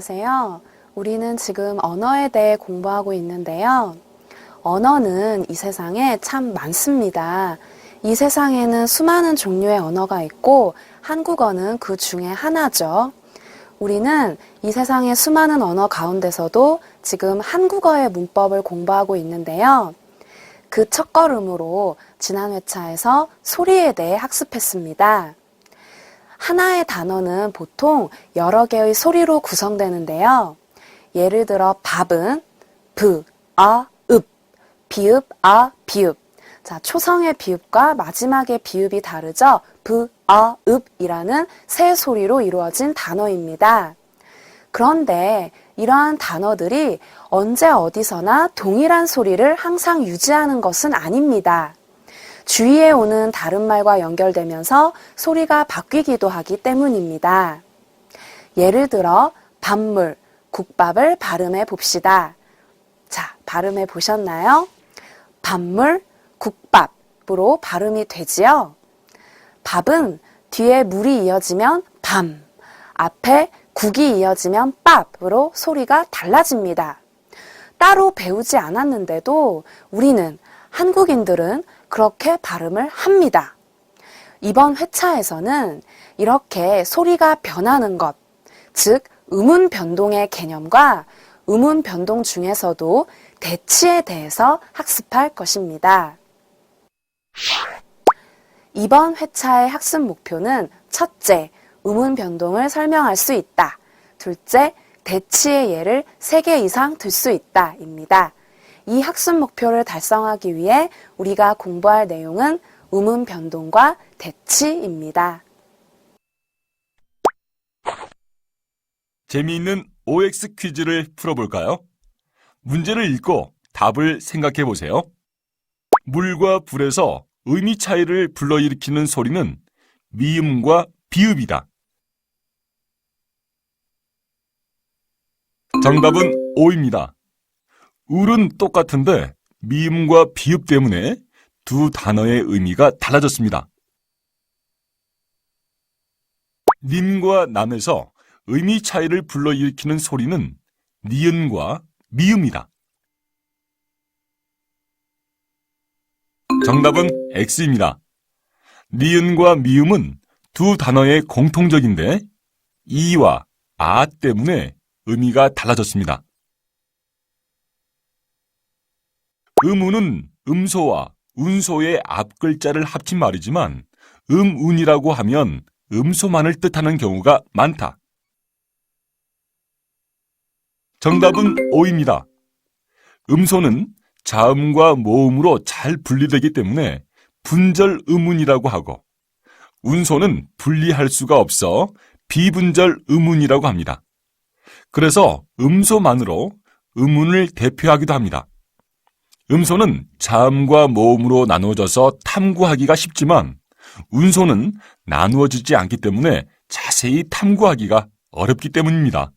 안녕하세요. 우리는 지금 언어에 대해 공부하고 있는데요. 언어는 이 세상에 참 많습니다. 이 세상에는 수많은 종류의 언어가 있고 한국어는 그 중에 하나죠. 우리는 이 세상의 수많은 언어 가운데서도 지금 한국어의 문법을 공부하고 있는데요. 그 첫걸음으로 지난 회차에서 소리에 대해 학습했습니다. 하나의 단어는 보통 여러 개의 소리로 구성되는데요. 예를 들어 밥은 브, 아, 읍, 비읍, 아, 비읍. 자, 초성의 비읍과 마지막의 비읍이 다르죠? 브, 아, 읍이라는 세 소리로 이루어진 단어입니다. 그런데 이러한 단어들이 언제 어디서나 동일한 소리를 항상 유지하는 것은 아닙니다. 주위에 오는 다른 말과 연결되면서 소리가 바뀌기도 하기 때문입니다. 예를 들어 밥물, 국밥을 발음해 봅시다. 자, 발음해 보셨나요? 밥물, 국밥으로 발음이 되지요. 밥은 뒤에 물이 이어지면 밤, 앞에 국이 이어지면 밥으로 소리가 달라집니다. 따로 배우지 않았는데도 우리는 한국인들은 그렇게 발음을 합니다. 이번 회차에서는 이렇게 소리가 변하는 것, 즉 음운 변동의 개념과 음운 변동 중에서도 대치에 대해서 학습할 것입니다. 이번 회차의 학습 목표는 첫째, 음운 변동을 설명할 수 있다. 둘째, 대치의 예를 3개 이상 들 수 있다 입니다. 이 학습 목표를 달성하기 위해 우리가 공부할 내용은 음운 변동과 대치입니다. 재미있는 OX 퀴즈를 풀어볼까요? 문제를 읽고 답을 생각해 보세요. 물과 불에서 의미 차이를 불러일으키는 소리는 미음과 비읍이다. 정답은 O입니다. 을은 똑같은데 미음과 비읍 때문에 두 단어의 의미가 달라졌습니다. 님과 남에서 의미 차이를 불러일으키는 소리는 니은과 미음이다. 정답은 X입니다. 니은과 미음은 두 단어의 공통적인데 이와 아 때문에 의미가 달라졌습니다. 음운은 음소와 운소의 앞글자를 합친 말이지만 음운이라고 하면 음소만을 뜻하는 경우가 많다. 정답은 O입니다. 음소는 자음과 모음으로 잘 분리되기 때문에 분절 음운이라고 하고 운소는 분리할 수가 없어 비분절 음운이라고 합니다. 그래서 음소만으로 음운을 대표하기도 합니다. 음소는 자음과 모음으로 나누어져서 탐구하기가 쉽지만 운소는 나누어지지 않기 때문에 자세히 탐구하기가 어렵기 때문입니다.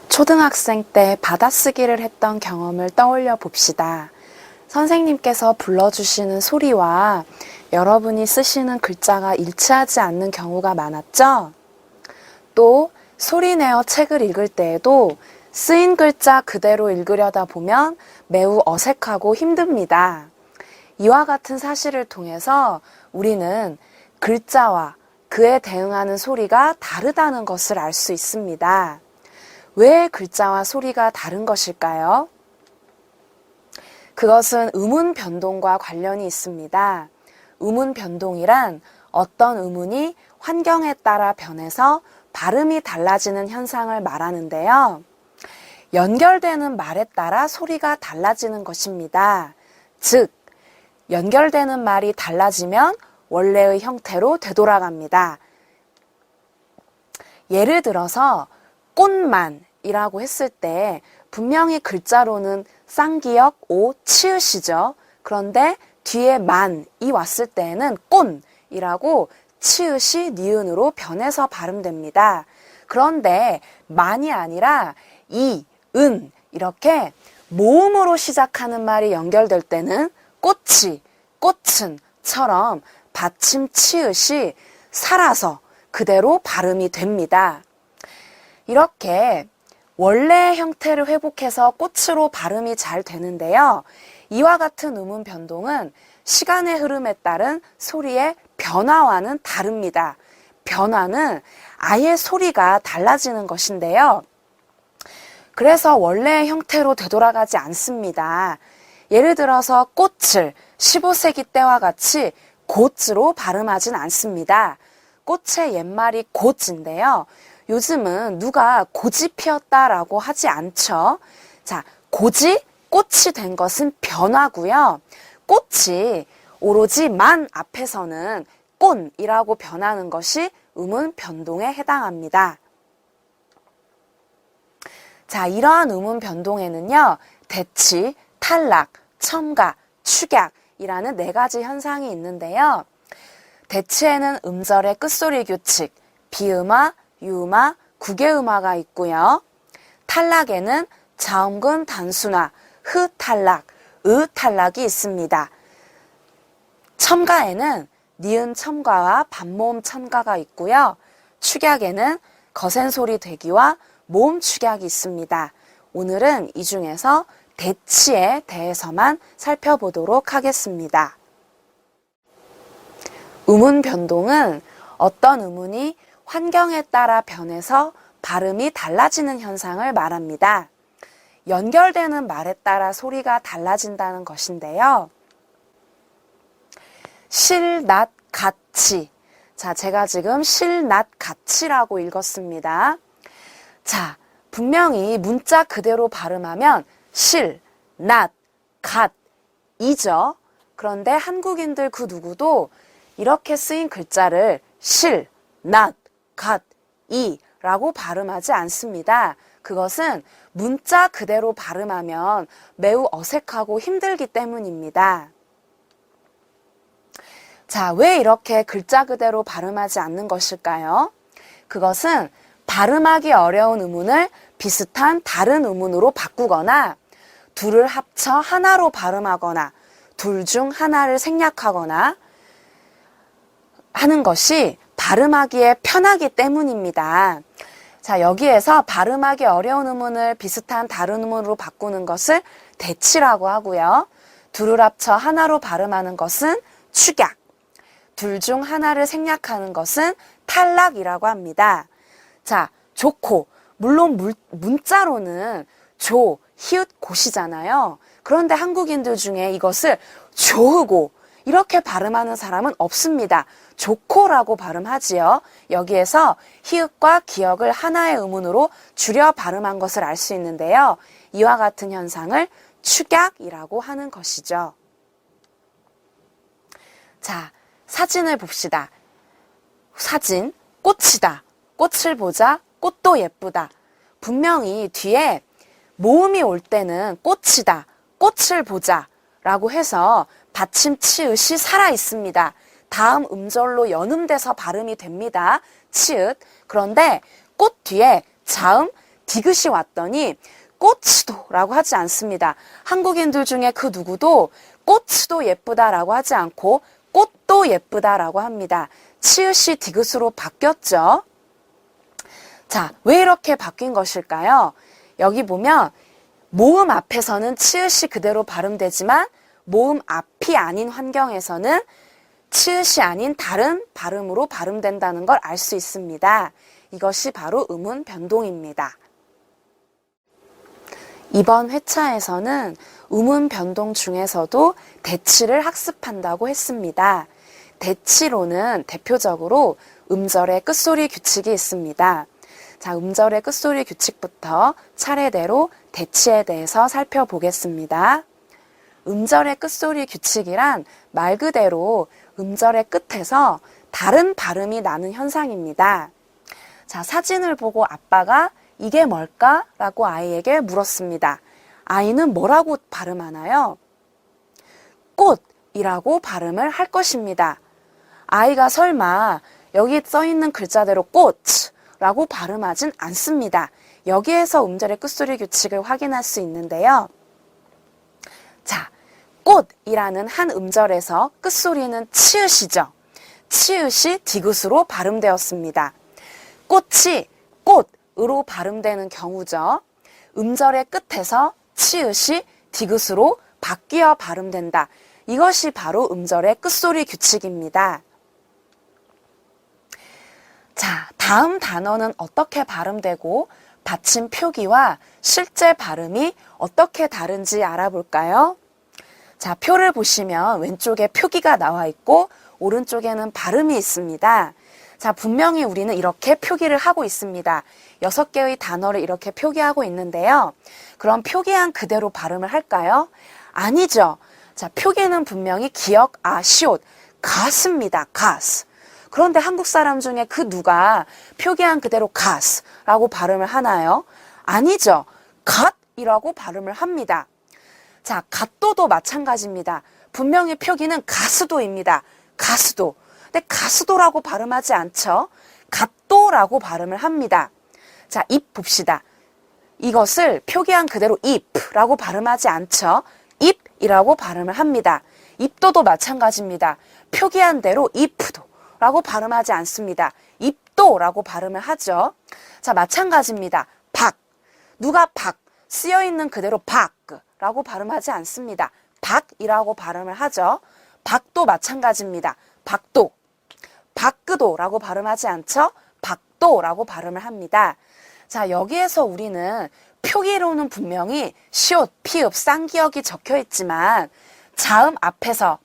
초등학생 때 받아쓰기를 했던 경험을 떠올려 봅시다. 선생님께서 불러주시는 소리와 여러분이 쓰시는 글자가 일치하지 않는 경우가 많았죠? 또 소리내어 책을 읽을 때에도 쓰인 글자 그대로 읽으려다 보면 매우 어색하고 힘듭니다. 이와 같은 사실을 통해서 우리는 글자와 그에 대응하는 소리가 다르다는 것을 알 수 있습니다. 왜 글자와 소리가 다른 것일까요? 그것은 음운 변동과 관련이 있습니다. 음운 변동이란 어떤 음운이 환경에 따라 변해서 발음이 달라지는 현상을 말하는데요. 연결되는 말에 따라 소리가 달라지는 것입니다. 즉, 연결되는 말이 달라지면 원래의 형태로 되돌아갑니다. 예를 들어서 꽃만이라고 했을 때 분명히 글자로는 쌍기역 오 치읓이죠. 그런데 뒤에 만이 왔을 때에는 꼰이라고 치읓이 니은으로 변해서 발음됩니다. 그런데 만이 아니라 이, 은 이렇게 모음으로 시작하는 말이 연결될 때는 꽃이, 꽃은처럼 받침 치읓이 살아서 그대로 발음이 됩니다. 이렇게 원래의 형태를 회복해서 꽃으로 발음이 잘 되는데요. 이와 같은 음운 변동은 시간의 흐름에 따른 소리의 변화와는 다릅니다. 변화는 아예 소리가 달라지는 것인데요. 그래서 원래의 형태로 되돌아가지 않습니다. 예를 들어서 꽃을 15세기 때와 같이 곧으로 발음하진 않습니다. 꽃의 옛말이 곧인데요. 요즘은 누가 고지 피었다라고 하지 않죠. 자, 고지, 꽃이 된 것은 변화고요. 꽃이 오로지 만 앞에서는 꼰이라고 변하는 것이 음운 변동에 해당합니다. 자, 이러한 음운 변동에는요, 대치, 탈락, 첨가, 축약이라는 4가지 현상이 있는데요. 대치에는 음절의 끝소리 규칙, 비음화, 유음화, 국외음화가 있고요. 탈락에는 자음근 단순화, 흐탈락, 으탈락이 있습니다. 첨가에는 니은 첨가와 반모음 첨가가 있고요. 축약에는 거센 소리 대기와 모음 축약이 있습니다. 오늘은 이 중에서 대치에 대해서만 살펴보도록 하겠습니다. 음운 변동은 어떤 음운이 환경에 따라 변해서 발음이 달라지는 현상을 말합니다. 연결되는 말에 따라 소리가 달라진다는 것인데요. 실, 낫, 같이. 자, 제가 지금 실, 낫, 같이라고 읽었습니다. 자, 분명히 문자 그대로 발음하면 실, 낫, 갓, 이죠. 그런데 한국인들 그 누구도 이렇게 쓰인 글자를 실, 낫, 갓, 이라고 발음하지 않습니다. 그것은 문자 그대로 발음하면 매우 어색하고 힘들기 때문입니다. 자, 왜 이렇게 글자 그대로 발음하지 않는 것일까요? 그것은 발음하기 어려운 음운을 비슷한 다른 음운으로 바꾸거나 둘을 합쳐 하나로 발음하거나 둘 중 하나를 생략하거나 하는 것이 발음하기에 편하기 때문입니다. 자, 여기에서 발음하기 어려운 음운을 비슷한 다른 음운으로 바꾸는 것을 대치라고 하고요. 둘을 합쳐 하나로 발음하는 것은 축약, 둘 중 하나를 생략하는 것은 탈락이라고 합니다. 자, 좋고, 물론 문자로는 조, 히읗, 곧이잖아요. 그런데 한국인들 중에 이것을 조흐고 이렇게 발음하는 사람은 없습니다. 좋고라고 발음하지요. 여기에서 히읗과 기역을 하나의 음운으로 줄여 발음한 것을 알 수 있는데요. 이와 같은 현상을 축약이라고 하는 것이죠. 자, 사진을 봅시다. 사진, 꽃이다. 꽃을 보자, 꽃도 예쁘다. 분명히 뒤에 모음이 올 때는 꽃이다, 꽃을 보자 라고 해서 받침 치읓이 살아 있습니다. 다음 음절로 연음돼서 발음이 됩니다. 치읓. 그런데 꽃 뒤에 자음 디귿이 왔더니 꽃도 라고 하지 않습니다. 한국인들 중에 그 누구도 꽃도 예쁘다라고 하지 않고 꽃도 예쁘다라고 합니다. 치읓이 디귿으로 바뀌었죠. 자, 왜 이렇게 바뀐 것일까요? 여기 보면 모음 앞에서는 치읓이 그대로 발음되지만 모음 앞이 아닌 환경에서는 치읓이 아닌 다른 발음으로 발음된다는 걸 알 수 있습니다. 이것이 바로 음운 변동입니다. 이번 회차에서는 음운 변동 중에서도 대치를 학습한다고 했습니다. 대치로는 대표적으로 음절의 끝소리 규칙이 있습니다. 자, 음절의 끝소리 규칙부터 차례대로 대치에 대해서 살펴보겠습니다. 음절의 끝소리 규칙이란 말 그대로 음절의 끝에서 다른 발음이 나는 현상입니다. 자, 사진을 보고 아빠가 이게 뭘까? 라고 아이에게 물었습니다. 아이는 뭐라고 발음하나요? 꽃이라고 발음을 할 것입니다. 아이가 설마 여기 써있는 글자대로 꽃이라고 발음하진 않습니다. 여기에서 음절의 끝소리 규칙을 확인할 수 있는데요. 자, 꽃이라는 한 음절에서 끝소리는 치읓이죠. 치읓이 디귿으로 발음되었습니다. 꽃이 꽃으로 발음되는 경우죠. 음절의 끝에서 치읓이 디귿으로 바뀌어 발음된다. 이것이 바로 음절의 끝소리 규칙입니다. 자, 다음 단어는 어떻게 발음되고 받침 표기와 실제 발음이 어떻게 다른지 알아볼까요? 자, 표를 보시면 왼쪽에 표기가 나와 있고 오른쪽에는 발음이 있습니다. 자, 분명히 우리는 이렇게 표기를 하고 있습니다. 6개의 단어를 이렇게 표기하고 있는데요. 그럼 표기한 그대로 발음을 할까요? 아니죠. 자, 표기는 분명히 기역, 시옷, 가스입니다. 가스. 그런데 한국 사람 중에 그 누가 표기한 그대로 가스라고 발음을 하나요? 아니죠. 갓이라고 발음을 합니다. 자, 갓도도 마찬가지입니다. 분명히 표기는 가스도입니다. 가스도. 근데 가스도라고 발음하지 않죠. 갓도라고 발음을 합니다. 자, 입 봅시다. 이것을 표기한 그대로 입라고 발음하지 않죠. 입이라고 발음을 합니다. 입도도 마찬가지입니다. 표기한 대로 입도라고 발음하지 않습니다. 입도라고 발음을 하죠. 자, 마찬가지입니다. 박. 누가 박. 쓰여있는 그대로 박라고 발음하지 않습니다. 박이라고 발음을 하죠. 박도 마찬가지입니다. 박도. 박그도라고 발음하지 않죠? 박도라고 발음을 합니다. 자, 여기에서 우리는 표기로는 분명히 시옷, 피읍, 쌍기역이 적혀 있지만 자음 앞에서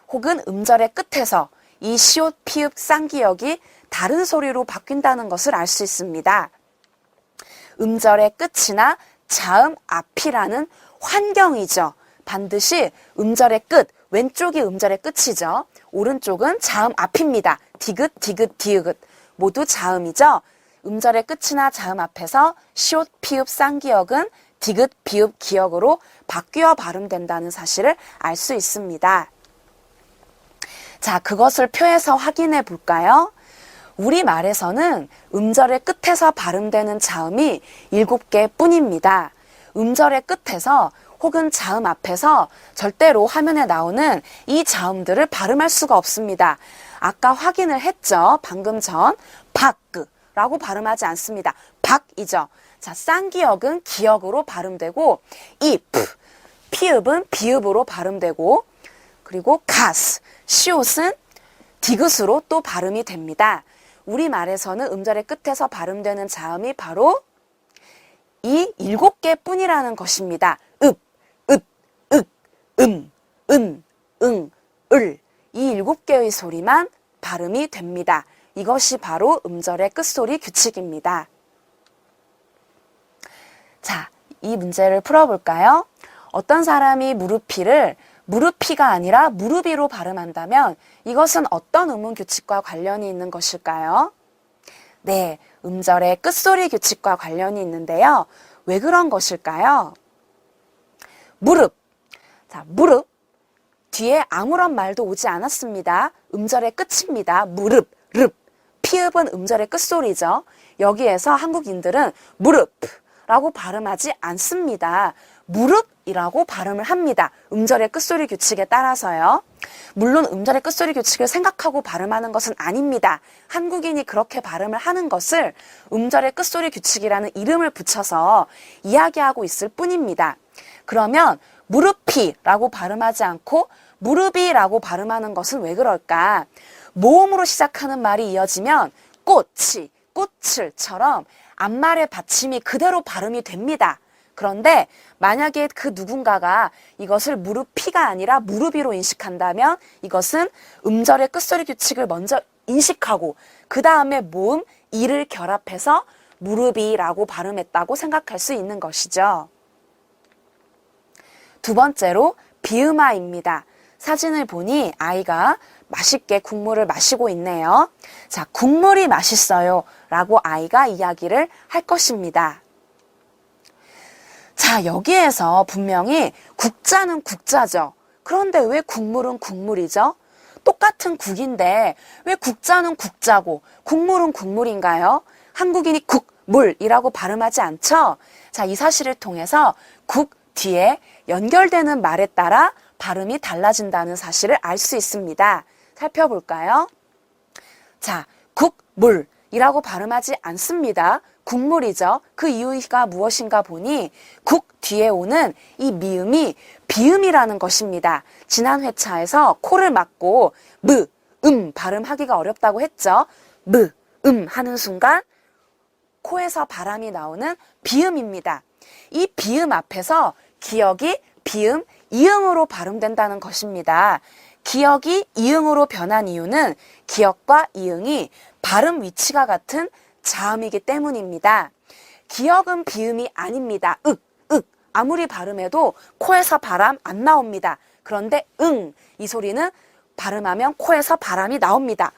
혹은 음절의 끝에서 이 시옷, 피읍, 쌍기역이 다른 소리로 바뀐다는 것을 알 수 있습니다. 음절의 끝이나 자음 앞이라는 환경이죠. 반드시 음절의 끝, 왼쪽이 음절의 끝이죠. 오른쪽은 자음 앞입니다. 디귿, 디귿, 디귿 모두 자음이죠. 음절의 끝이나 자음 앞에서 시옷, 피읍, 쌍기역은 디귿, 비읍, 기역으로 바뀌어 발음된다는 사실을 알 수 있습니다. 자, 그것을 표에서 확인해 볼까요? 우리말에서는 음절의 끝에서 발음되는 자음이 7개 뿐입니다. 음절의 끝에서 혹은 자음 앞에서 절대로 화면에 나오는 이 자음들을 발음할 수가 없습니다. 아까 확인을 했죠. 방금 전 박라고 발음하지 않습니다. 박이죠. 자, 쌍기역은 기역으로 발음되고 if, 피읍은 비읍으로 발음되고 그리고 가스, 시옷은 디귿으로 또 발음이 됩니다. 우리말에서는 음절의 끝에서 발음되는 자음이 바로 이 7개 뿐이라는 것입니다. 읍, 읍, 윽, 은, 을. 이 7개의 소리만 발음이 됩니다. 이것이 바로 음절의 끝소리 규칙입니다. 자, 이 문제를 풀어볼까요? 어떤 사람이 무릎피를 무릎피가 아니라 무릎이로 발음한다면 이것은 어떤 음운 규칙과 관련이 있는 것일까요? 네, 음절의 끝소리 규칙과 관련이 있는데요. 왜 그런 것일까요? 무릎. 자, 무릎. 뒤에 아무런 말도 오지 않았습니다. 음절의 끝입니다. 무릎, 릅. 피읍은 음절의 끝소리죠. 여기에서 한국인들은 무릎라고 발음하지 않습니다. 무릎이라고 발음을 합니다. 음절의 끝소리 규칙에 따라서요. 물론 음절의 끝소리 규칙을 생각하고 발음하는 것은 아닙니다. 한국인이 그렇게 발음을 하는 것을 음절의 끝소리 규칙이라는 이름을 붙여서 이야기하고 있을 뿐입니다. 그러면 무릎이라고 발음하지 않고 무릎이라고 발음하는 것은 왜 그럴까? 모음으로 시작하는 말이 이어지면 꽃이, 꽃을처럼 앞말의 받침이 그대로 발음이 됩니다. 그런데 만약에 그 누군가가 이것을 무릎피가 아니라 무릎이로 인식한다면 이것은 음절의 끝소리 규칙을 먼저 인식하고 그 다음에 모음 이를 결합해서 무릎이라고 발음했다고 생각할 수 있는 것이죠. 두 번째로 비음아입니다. 사진을 보니 아이가 맛있게 국물을 마시고 있네요. 자, 국물이 맛있어요 라고 아이가 이야기를 할 것입니다. 자, 여기에서 분명히 국자는 국자죠. 그런데 왜 국물은 국물이죠? 똑같은 국인데 왜 국자는 국자고 국물은 국물인가요? 한국인이 국물이라고 발음하지 않죠? 자, 이 사실을 통해서 국 뒤에 연결되는 말에 따라 발음이 달라진다는 사실을 알 수 있습니다. 살펴볼까요? 자, 국물이라고 발음하지 않습니다. 국물이죠. 그 이유가 무엇인가 보니 국 뒤에 오는 이 미음이 비음이라는 것입니다. 지난 회차에서 코를 막고 발음하기가 어렵다고 했죠. 하는 순간 코에서 바람이 나오는 비음입니다. 이 비음 앞에서 기역이 비음, 이응으로 발음된다는 것입니다. 기역이 이응으로 변한 이유는 기역과 이응이 발음 위치가 같은 자음이기 때문입니다. 기역은 비음이 아닙니다. 아무리 발음해도 코에서 바람 안 나옵니다. 그런데 이 소리는 발음하면 코에서 바람이 나옵니다.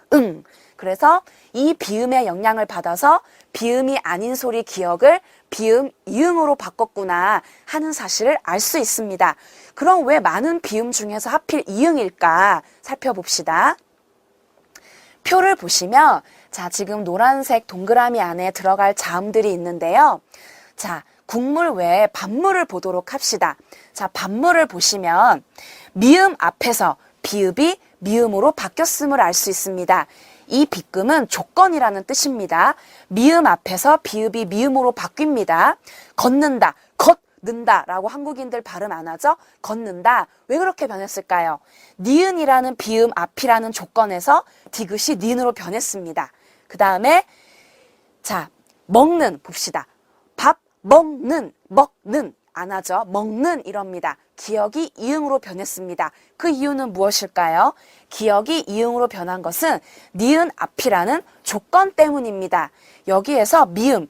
그래서 이 비음의 영향을 받아서 비음이 아닌 소리 기역을 비음, 이응으로 바꿨구나 하는 사실을 알 수 있습니다. 그럼 왜 많은 비음 중에서 하필 이응일까 살펴봅시다. 표를 보시면 자, 지금 노란색 동그라미 안에 들어갈 자음들이 있는데요. 자, 국물 외에 반물을 보도록 합시다. 자, 반물을 보시면 미음 앞에서 비읍이 미음으로 바뀌었음을 알 수 있습니다. 이 빗금은 조건이라는 뜻입니다. 미음 앞에서 비읍이 미음으로 바뀝니다. 걷는다, 걷는다 라고 한국인들 발음 안 하죠? 걷는다. 왜 그렇게 변했을까요? 니은이라는 비음 앞이라는 조건에서 디귿이 니은으로 변했습니다. 그 다음에 자, 먹는 봅시다. 밥 먹는 안 하죠. 먹는 이럽니다. 기역이 이응으로 변했습니다. 그 이유는 무엇일까요? 기역이 이응으로 변한 것은 니은 앞이라는 조건 때문입니다. 여기에서 미음,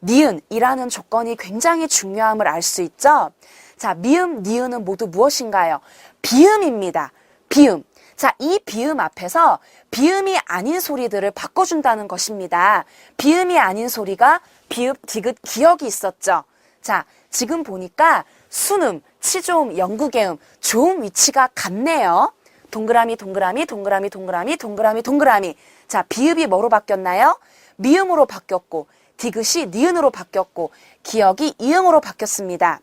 니은이라는 조건이 굉장히 중요함을 알 수 있죠. 자, 미음, 니은은 모두 무엇인가요? 비음입니다. 비음. 자, 이 비음 앞에서 비음이 아닌 소리들을 바꿔준다는 것입니다. 비음이 아닌 소리가 비읍, 디귿, 기역이 있었죠. 자, 지금 보니까 순음, 치조음, 영구개음, 조음 위치가 같네요. 동그라미. 자, 비읍이 뭐로 바뀌었나요? 미음으로 바뀌었고, 디귿이 니은으로 바뀌었고, 기역이 이응으로 바뀌었습니다.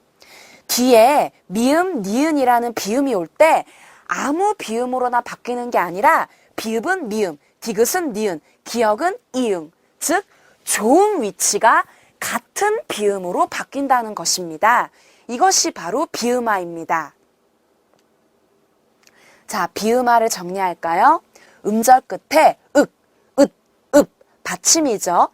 뒤에 미음, 니은이라는 비음이 올 때 아무 비음으로나 바뀌는 게 아니라 비읍은 미음, 디귿은 니은, 기역은 이응, 즉 조음 위치가 같은 비음으로 바뀐다는 것입니다. 이것이 바로 비음화입니다. 자, 비음화를 정리할까요? 음절 끝에 받침이죠.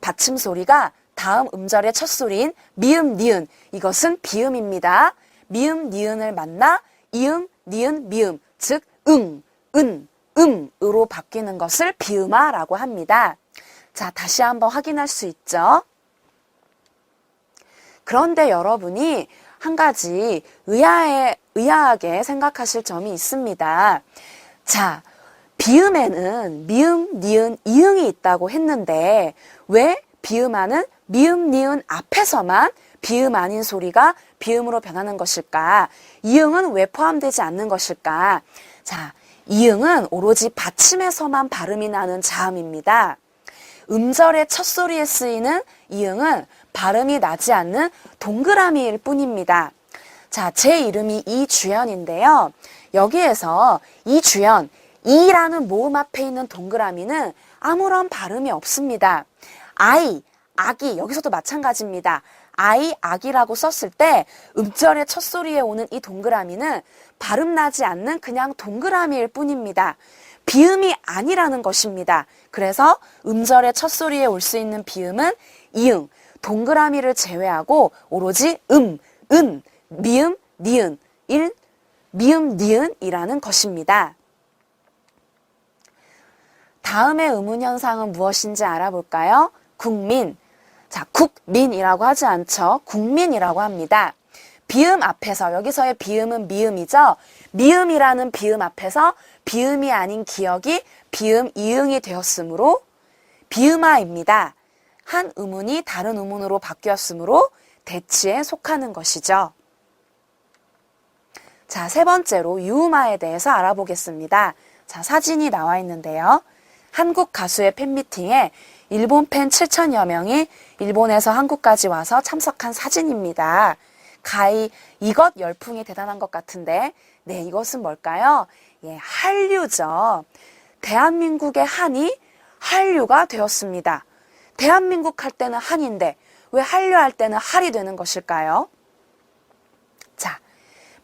받침 소리가 다음 음절의 첫 소리인 미음, 니은. 이것은 비음입니다. 미음, 니은을 만나 이응, 니은, 미음, 즉 으로 바뀌는 것을 비음화라고 합니다. 자, 다시 한번 확인할 수 있죠. 그런데 여러분이 한 가지 의아하게 생각하실 점이 있습니다. 자, 비음에는 미음, 니은, 이응이 있다고 했는데 왜 비음화는 미음, 니은 앞에서만 비음 아닌 소리가 비음으로 변하는 것일까? 이응은 왜 포함되지 않는 것일까? 자, 이응은 오로지 받침에서만 발음이 나는 자음입니다. 음절의 첫 소리에 쓰이는 이응은 발음이 나지 않는 동그라미일 뿐입니다. 자, 제 이름이 이주연인데요. 여기에서 이주연, 이라는 모음 앞에 있는 동그라미는 아무런 발음이 없습니다. 아이, 아기, 여기서도 마찬가지입니다. 아이, 아기라고 썼을 때 음절의 첫 소리에 오는 이 동그라미는 발음 나지 않는 그냥 동그라미일 뿐입니다. 비음이 아니라는 것입니다. 그래서 음절의 첫 소리에 올 수 있는 비음은 이응, 동그라미를 제외하고 오로지 미음, 니은, 미음, 니은이라는 것입니다. 다음의 의문 현상은 무엇인지 알아볼까요? 국민. 자, 국민이라고 하지 않죠. 국민이라고 합니다. 비음 앞에서, 여기서의 비음은 미음이죠. 미음이라는 비음 앞에서 비음이 아닌 기역이 비음, 이응이 되었으므로 비음화입니다. 한 의문이 다른 의문으로 바뀌었으므로 대치에 속하는 것이죠. 자, 세 번째로 유음화에 대해서 알아보겠습니다. 자, 사진이 나와 있는데요. 한국 가수의 팬미팅에 일본 팬 7천여 명이 일본에서 한국까지 와서 참석한 사진입니다. 가히 이것 열풍이 대단한 것 같은데, 네, 이것은 뭘까요? 예, 한류죠. 대한민국의 한이 한류가 되었습니다. 대한민국 할 때는 한인데 왜 한류 할 때는 할이 되는 것일까요? 자,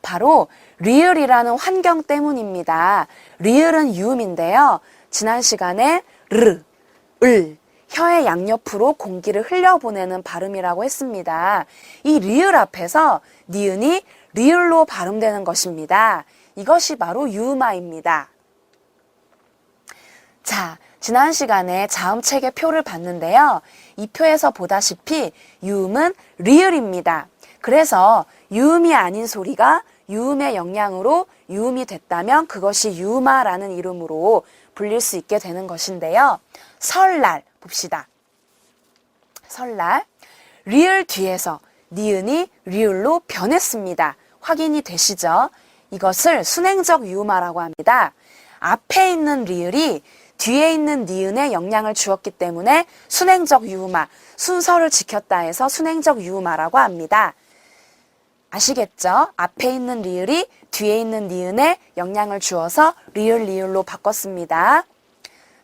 바로 리을이라는 환경 때문입니다. 리을은 유음인데요. 지난 시간에 르, 을, 혀의 양옆으로 공기를 흘려보내는 발음이라고 했습니다. 이 리을 앞에서 니은이 리을로 발음되는 것입니다. 이것이 바로 유음화입니다. 자, 지난 시간에 자음책의 표를 봤는데요. 이 표에서 보다시피 유음은 리을입니다. 그래서 유음이 아닌 소리가 유음의 영향으로 유음이 됐다면 그것이 유음화라는 이름으로 불릴 수 있게 되는 것인데요. 설날 봅시다. 설날 리을 뒤에서 니은이 리을로 변했습니다. 확인이 되시죠? 이것을 순행적 유음화라고 합니다. 앞에 있는 리을이 뒤에 있는 니은에 영향을 주었기 때문에 순행적 유음화, 순서를 지켰다 해서 순행적 유음화라고 합니다. 아시겠죠? 앞에 있는 리을이 뒤에 있는 니은에 영향을 주어서 리을로 바꿨습니다.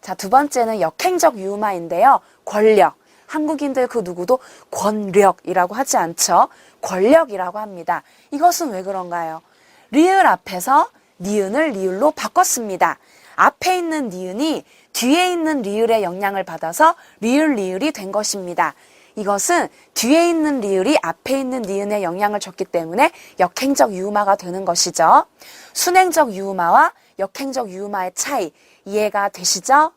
자, 두 번째는 역행적 유음화인데요. 권력. 한국인들 그 누구도 권력이라고 하지 않죠. 권력이라고 합니다. 이것은 왜 그런가요? 리을 앞에서 니은을 리을로 바꿨습니다. 앞에 있는 니은이 뒤에 있는 리을의 영향을 받아서 리을이 된 것입니다. 이것은 뒤에 있는 리을이 앞에 있는 니은의 영향을 줬기 때문에 역행적 유음화가 되는 것이죠. 순행적 유음화와 역행적 유음화의 차이 이해가 되시죠?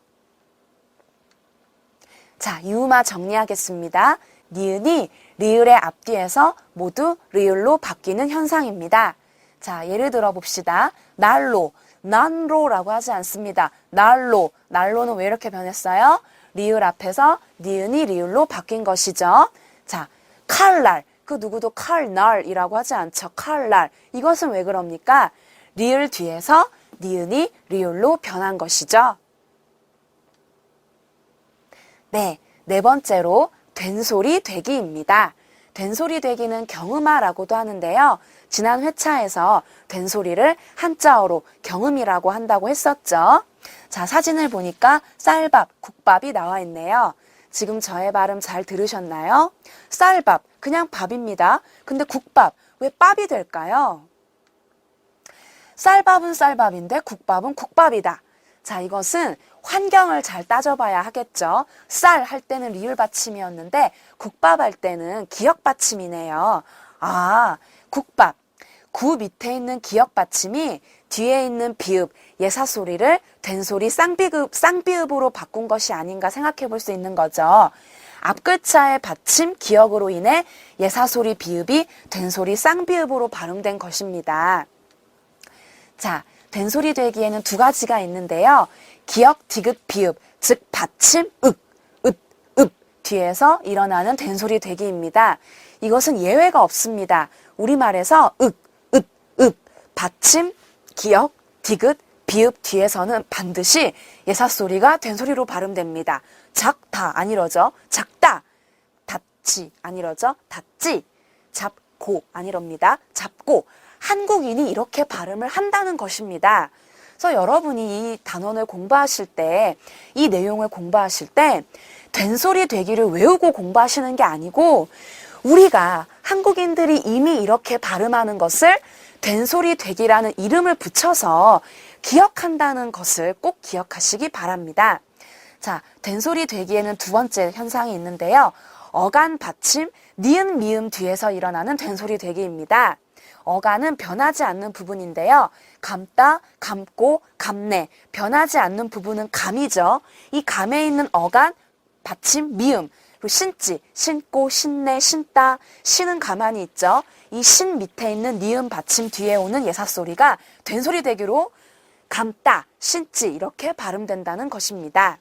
자, 유음화 정리하겠습니다. 니은이 리을의 앞뒤에서 모두 리을로 바뀌는 현상입니다. 자, 예를 들어 봅시다. 난로, 난로라고 하지 않습니다. 난로는 왜 이렇게 변했어요? 리을 앞에서 니은이 리을로 바뀐 것이죠. 자, 칼날, 그 누구도 칼날이라고 하지 않죠. 칼날, 이것은 왜 그럽니까? 리을 뒤에서 니은이 리을로 변한 것이죠. 네, 네 번째로 된소리 되기입니다. 된소리 되기는 경음화라고도 하는데요. 지난 회차에서 된소리를 한자어로 경음이라고 한다고 했었죠. 자, 사진을 보니까 쌀밥, 국밥이 나와 있네요. 지금 저의 발음 잘 들으셨나요? 쌀밥, 그냥 밥입니다. 근데 국밥, 왜 밥이 될까요? 쌀밥은 쌀밥인데 국밥은 국밥이다. 자, 이것은 환경을 잘 따져봐야 하겠죠. 쌀 할 때는 리을 받침이었는데 국밥 할 때는 기역 받침이네요. 아, 국밥. 구 밑에 있는 기역 받침이 뒤에 있는 비읍, 예사소리를 된소리 쌍비읍으로 바꾼 것이 아닌가 생각해 볼 수 있는 거죠. 앞글자의 받침, 기역으로 인해 예사소리 비읍이 된소리 쌍비읍으로 발음된 것입니다. 자, 된소리 되기에는 두 가지가 있는데요. 기역, 디귿, 비읍, 즉 받침, 읍 뒤에서 일어나는 된소리 되기입니다. 이것은 예외가 없습니다. 우리말에서 받침, 기역, 디귿, 비읍 뒤에서는 반드시 예사소리가 된소리로 발음됩니다. 작다 안 이러죠. 작다. 닫지 안 이러죠. 닫지. 잡고 안 이럽니다. 잡고. 한국인이 이렇게 발음을 한다는 것입니다. 그래서 여러분이 이 단원을 공부하실 때, 이 내용을 공부하실 때 된소리 되기를 외우고 공부하시는 게 아니고 우리가 한국인들이 이미 이렇게 발음하는 것을 된소리 되기라는 이름을 붙여서 기억한다는 것을 꼭 기억하시기 바랍니다. 자, 된소리 되기에는 두 번째 현상이 있는데요. 어간 받침, 니은 미음 뒤에서 일어나는 된소리 되기입니다. 어간은 변하지 않는 부분인데요. 감다, 감고, 감내. 변하지 않는 부분은 감이죠. 이 감에 있는 어간, 받침, 미음. 그리고 신지, 신고, 신내, 신따. 신은 가만히 있죠. 이 신 밑에 있는 니은 받침 뒤에 오는 예사소리가 된소리 되기로 감따, 신지 이렇게 발음된다는 것입니다.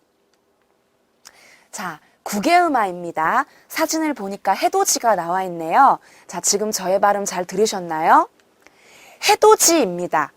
자, 구개음화입니다. 사진을 보니까 해돋이가 나와 있네요. 자, 지금 저의 발음 잘 들으셨나요? 해돋이입니다.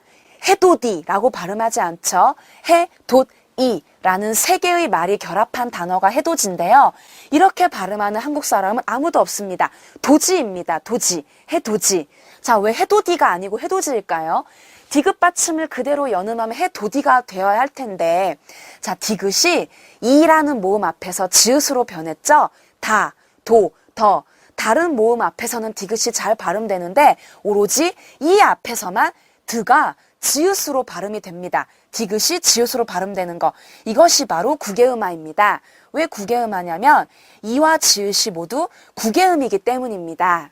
해돋이라고 발음하지 않죠. 해돋이라는 세 개의 말이 결합한 단어가 해돋인데요. 이렇게 발음하는 한국 사람은 아무도 없습니다. 도지입니다. 도지, 해돋이. 자, 왜 해돋이가 아니고 해돋이일까요? 디귿 받침을 그대로 연음하면 해 도디가 되어야 할 텐데, 자, 디귿이 이라는 모음 앞에서 지읒으로 변했죠? 다, 도, 더. 다른 모음 앞에서는 디귿이 잘 발음되는데 오로지 이 앞에서만 드가 지읒으로 발음이 됩니다. 디귿이 지읒으로 발음되는 거. 이것이 바로 구개음화입니다. 왜 구개음화냐면 이와 지읒이 모두 구개음이기 때문입니다.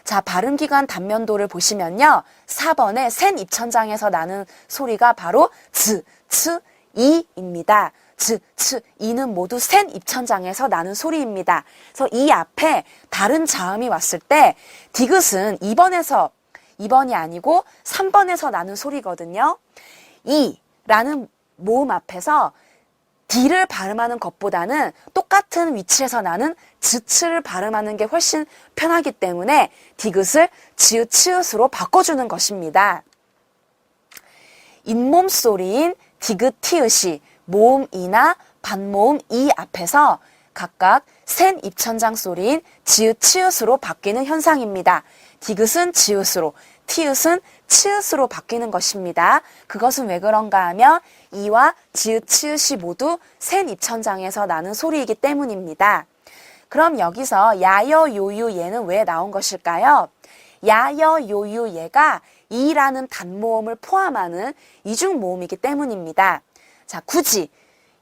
자, 발음기관 단면도를 보시면요. 4번에 센 입천장에서 나는 소리가 바로 즈, 츠, 이입니다. 즈, 츠, 이는 모두 센 입천장에서 나는 소리입니다. 그래서 이 앞에 다른 자음이 왔을 때 디귿은 2번이 아니고 3번에서 나는 소리거든요. 이라는 모음 앞에서 D를 발음하는 것보다는 똑같은 위치에서 나는 즈츠를 발음하는 게 훨씬 편하기 때문에 디귿을 지읒, 치읒으로 바꿔주는 것입니다. 잇몸 소리인 디귿, 티읒이 모음 이나 반모음 이 앞에서 각각 센 입천장 소리인 지읒, 치읒으로 바뀌는 현상입니다. 디귿은 지읒으로, 티읒은 치읒으로 바뀌는 것입니다. 그것은 왜 그런가 하면 이와 지읒, 치읒이 모두 센 입천장에서 나는 소리이기 때문입니다. 그럼 여기서 야여, 요유, 예는 왜 나온 것일까요? 야여, 요유, 예가 이라는 단모음을 포함하는 이중모음이기 때문입니다. 자, 굳이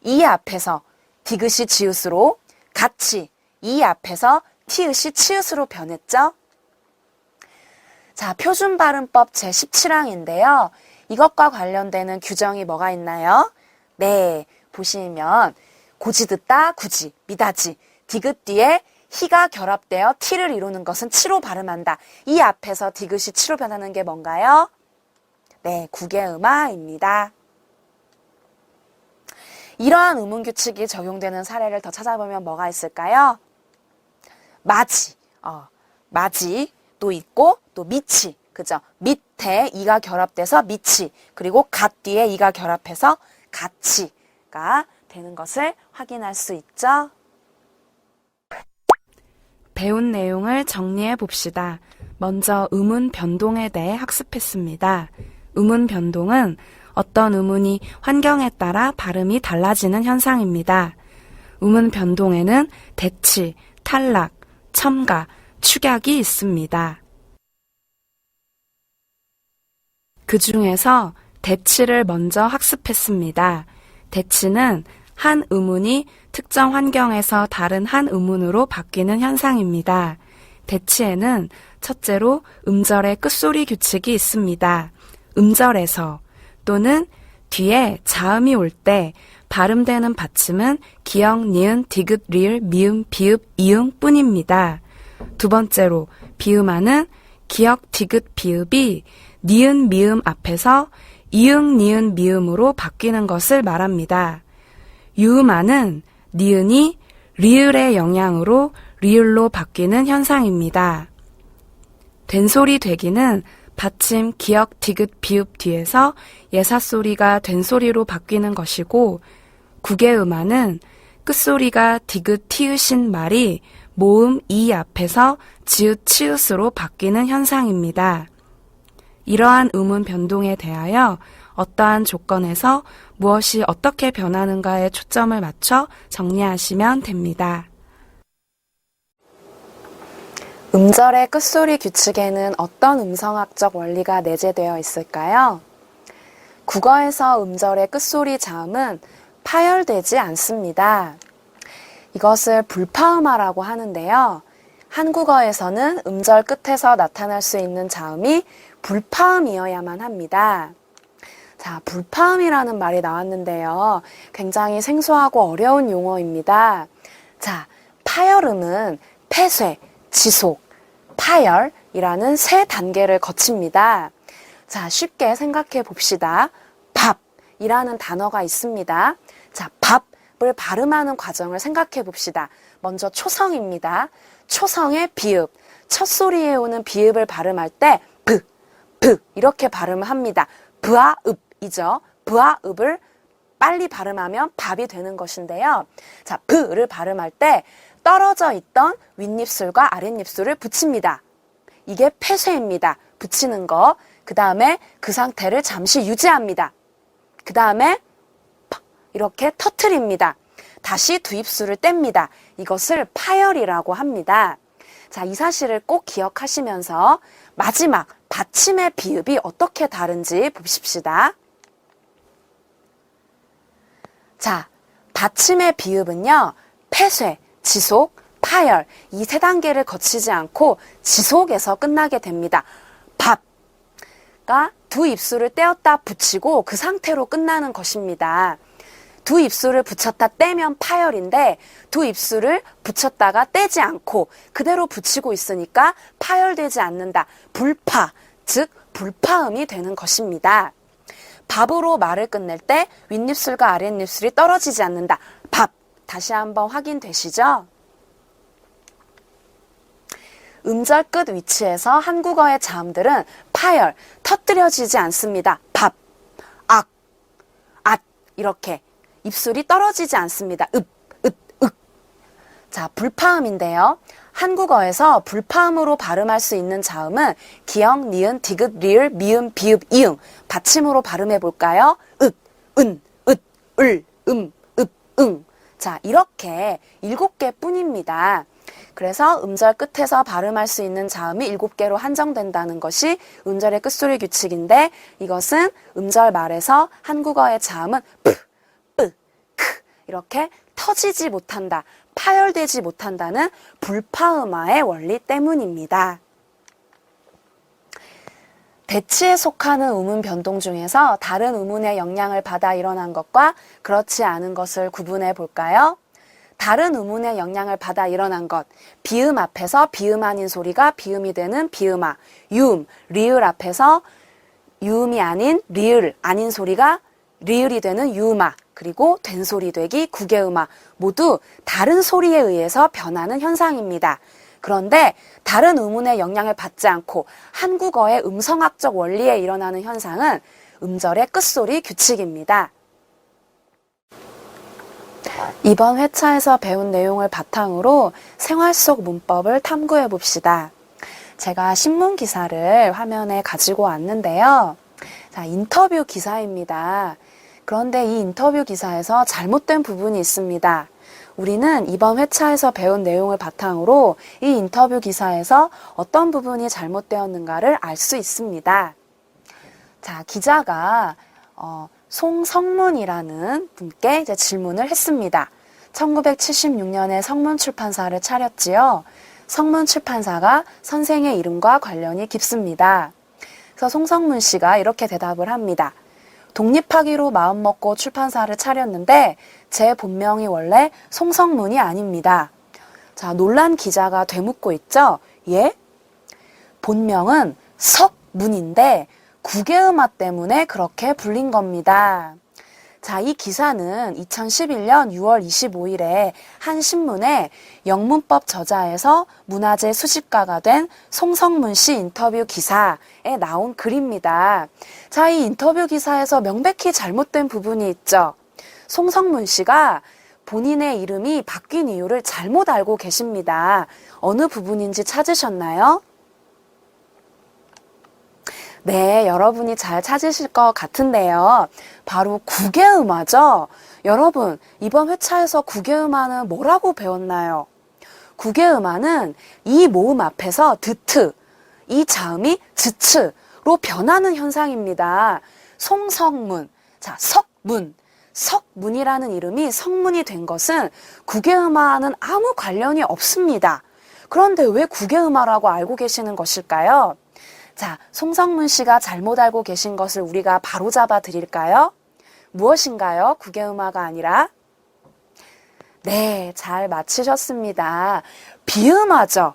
이 앞에서 디귿이 지읒으로, 같이 이 앞에서 티읒이 치읒으로 변했죠? 자, 표준발음법 제17항인데요. 이것과 관련되는 규정이 뭐가 있나요? 네, 보시면 고지 듣다, 구지, 미다지, 디귿 뒤에 희가 결합되어 티를 이루는 것은 치로 발음한다. 이 앞에서 디귿이 치로 변하는 게 뭔가요? 네, 구개음화입니다. 이러한 의문규칙이 적용되는 사례를 더 찾아보면 뭐가 있을까요? 마지도 있고 또 미치, 그죠? 밑에 이가 결합돼서 미치, 그리고 갓 뒤에 이가 결합해서 같이가 되는 것을 확인할 수 있죠. 배운 내용을 정리해 봅시다. 먼저 의문 변동에 대해 학습했습니다. 의문 변동은 어떤 의문이 환경에 따라 발음이 달라지는 현상입니다. 의문 변동에는 대치, 탈락, 첨가, 축약이 있습니다. 그 중에서 대치를 먼저 학습했습니다. 대치는 한 의문이 특정 환경에서 다른 한 의문으로 바뀌는 현상입니다. 대치에는 첫째로 음절의 끝소리 규칙이 있습니다. 음절에서 또는 뒤에 자음이 올 때 발음되는 받침은 기역, 니은, 디귿, 리을, 미음, 비읍, 이응 뿐입니다. 두 번째로 비음하는 기역, 디귿, 비읍이 니은, 미음 앞에서 이응, 니은, 미음으로 바뀌는 것을 말합니다. 유음하는 니은이 리을의 영향으로 리을로 바뀌는 현상입니다. 된소리 되기는 받침, 기역, 디귿, 비읍 뒤에서 예사소리가 된소리로 바뀌는 것이고, 구개음화는 끝소리가 디귿, 티읒인 말이 모음 이 앞에서 지읒, 치읒으로 바뀌는 현상입니다. 이러한 음운 변동에 대하여 어떠한 조건에서 무엇이 어떻게 변하는가에 초점을 맞춰 정리하시면 됩니다. 음절의 끝소리 규칙에는 어떤 음성학적 원리가 내재되어 있을까요? 국어에서 음절의 끝소리 자음은 파열되지 않습니다. 이것을 불파음화라고 하는데요. 한국어에서는 음절 끝에서 나타날 수 있는 자음이 불파음이어야만 합니다. 자, 불파음이라는 말이 나왔는데요. 굉장히 생소하고 어려운 용어입니다. 자, 파열음은 폐쇄, 지속, 파열이라는 세 단계를 거칩니다. 자, 쉽게 생각해 봅시다. 밥이라는 단어가 있습니다. 자, 밥을 발음하는 과정을 생각해 봅시다. 먼저 초성입니다. 초성의 비읍, 첫 소리에 오는 비읍을 발음할 때 브 이렇게 발음을 합니다. 브아 읍이죠. 브아 읍을 빨리 발음하면 밥이 되는 것인데요. 자, 브를 발음할 때 떨어져 있던 윗입술과 아랫입술을 붙입니다. 이게 폐쇄입니다. 붙이는 거. 그 다음에 그 상태를 잠시 유지합니다. 그 다음에 이렇게 터트립니다. 다시 두 입술을 뗍니다. 이것을 파열이라고 합니다. 자, 이 사실을 꼭 기억하시면서 마지막 받침의 비읍이 어떻게 다른지 봅시다. 자, 받침의 비읍은요, 폐쇄, 지속, 파열 이 세 단계를 거치지 않고 지속에서 끝나게 됩니다. 밥가 두 입술을 떼었다 붙이고 그 상태로 끝나는 것입니다. 두 입술을 붙였다 떼면 파열인데 두 입술을 붙였다가 떼지 않고 그대로 붙이고 있으니까 파열되지 않는다. 불파, 즉 불파음이 되는 것입니다. 밥으로 말을 끝낼 때 윗입술과 아랫입술이 떨어지지 않는다. 밥. 다시 한번 확인되시죠? 음절 끝 위치에서 한국어의 자음들은 파열, 터뜨려지지 않습니다. 밥, 악, 앗 이렇게 입술이 떨어지지 않습니다. 읍, 윽. 자, 불파음인데요. 한국어에서 불파음으로 발음할 수 있는 자음은 기역, 니은, 디귿, 리을, 미음, 비읍, 이응 받침으로 발음해 볼까요? 윽, 은, 읒, 을, 읍, 응. 자, 이렇게 7개 뿐입니다. 그래서 음절 끝에서 발음할 수 있는 자음이 7개로 한정된다는 것이 음절의 끝소리 규칙인데 이것은 음절 말에서 한국어의 자음은 푸, 뿌, 크 이렇게 터지지 못한다, 파열되지 못한다는 불파음화의 원리 때문입니다. 대치에 속하는 음운 변동 중에서 다른 음운의 영향을 받아 일어난 것과 그렇지 않은 것을 구분해 볼까요? 다른 음운의 영향을 받아 일어난 것, 비음 앞에서 비음 아닌 소리가 비음이 되는 비음화, 유음, 리을 앞에서 유음이 아닌 리을 아닌 소리가 리을이 되는 유음화, 그리고 된 소리 되기 구개음화 모두 다른 소리에 의해서 변하는 현상입니다. 그런데 다른 음운의 영향을 받지 않고 한국어의 음성학적 원리에 일어나는 현상은 음절의 끝소리 규칙입니다. 이번 회차에서 배운 내용을 바탕으로 생활 속 문법을 탐구해 봅시다. 제가 신문 기사를 화면에 가지고 왔는데요. 자, 인터뷰 기사입니다. 그런데 이 인터뷰 기사에서 잘못된 부분이 있습니다. 우리는 이번 회차에서 배운 내용을 바탕으로 이 인터뷰 기사에서 어떤 부분이 잘못되었는가를 알 수 있습니다. 자, 기자가 송성문이라는 분께 이제 질문을 했습니다. 1976년에 성문출판사를 차렸지요. 성문출판사가 선생의 이름과 관련이 깊습니다. 그래서 송성문 씨가 이렇게 대답을 합니다. 독립하기로 마음먹고 출판사를 차렸는데 제 본명이 원래 송성문이 아닙니다. 자, 놀란 기자가 되묻고 있죠. 예? 본명은 석문인데 구개음화 때문에 그렇게 불린 겁니다. 자, 이 기사는 2011년 6월 25일에 한 신문에 영문법 저자에서 문화재 수집가가 된 송성문 씨 인터뷰 기사에 나온 글입니다. 자, 이 인터뷰 기사에서 명백히 잘못된 부분이 있죠. 송성문 씨가 본인의 이름이 바뀐 이유를 잘못 알고 계십니다. 어느 부분인지 찾으셨나요? 네, 여러분이 잘 찾으실 것 같은데요. 바로 구개음화죠. 여러분, 이번 회차에서 구개음화는 뭐라고 배웠나요? 구개음화는 이 모음 앞에서 드트, 이 자음이 즈츠로 변하는 현상입니다. 송성문, 자, 석문. 석문이라는 이름이 성문이 된 것은 구개음화와는 아무 관련이 없습니다. 그런데 왜 구개음화라고 알고 계시는 것일까요? 자, 송성문 씨가 잘못 알고 계신 것을 우리가 바로잡아 드릴까요? 무엇인가요? 구개음화가 아니라? 네, 잘 맞히셨습니다. 비음화죠.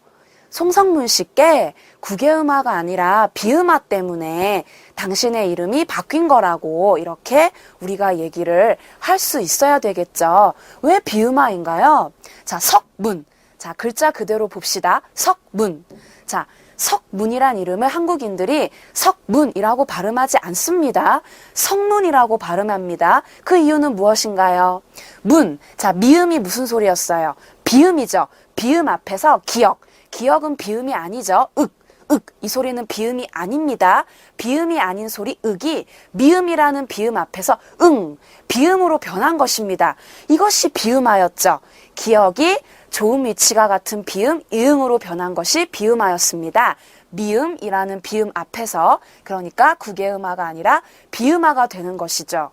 송성문 씨께 구개음화가 아니라 비음화 때문에 당신의 이름이 바뀐 거라고 이렇게 우리가 얘기를 할 수 있어야 되겠죠. 왜 비음화인가요? 자, 석문. 자, 글자 그대로 봅시다. 석문. 자, 석문이란 이름을 한국인들이 석문이라고 발음하지 않습니다. 성문이라고 발음합니다. 그 이유는 무엇인가요? 문. 자, 미음이 무슨 소리였어요? 비음이죠. 비음 앞에서 기역. 기역은 비음이 아니죠. 윽, 윽, 이 소리는 비음이 아닙니다. 비음이 아닌 소리 윽이 미음이라는 비음 앞에서 응, 비음으로 변한 것입니다. 이것이 비음하였죠. 기억이 좋은 위치가 같은 비음, 이응으로 변한 것이 비음하였습니다. 미음이라는 비음 앞에서, 그러니까 국외음화가 아니라 비음화가 되는 것이죠.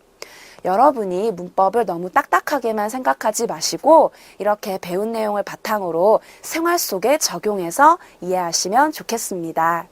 여러분이 문법을 너무 딱딱하게만 생각하지 마시고 이렇게 배운 내용을 바탕으로 생활 속에 적용해서 이해하시면 좋겠습니다.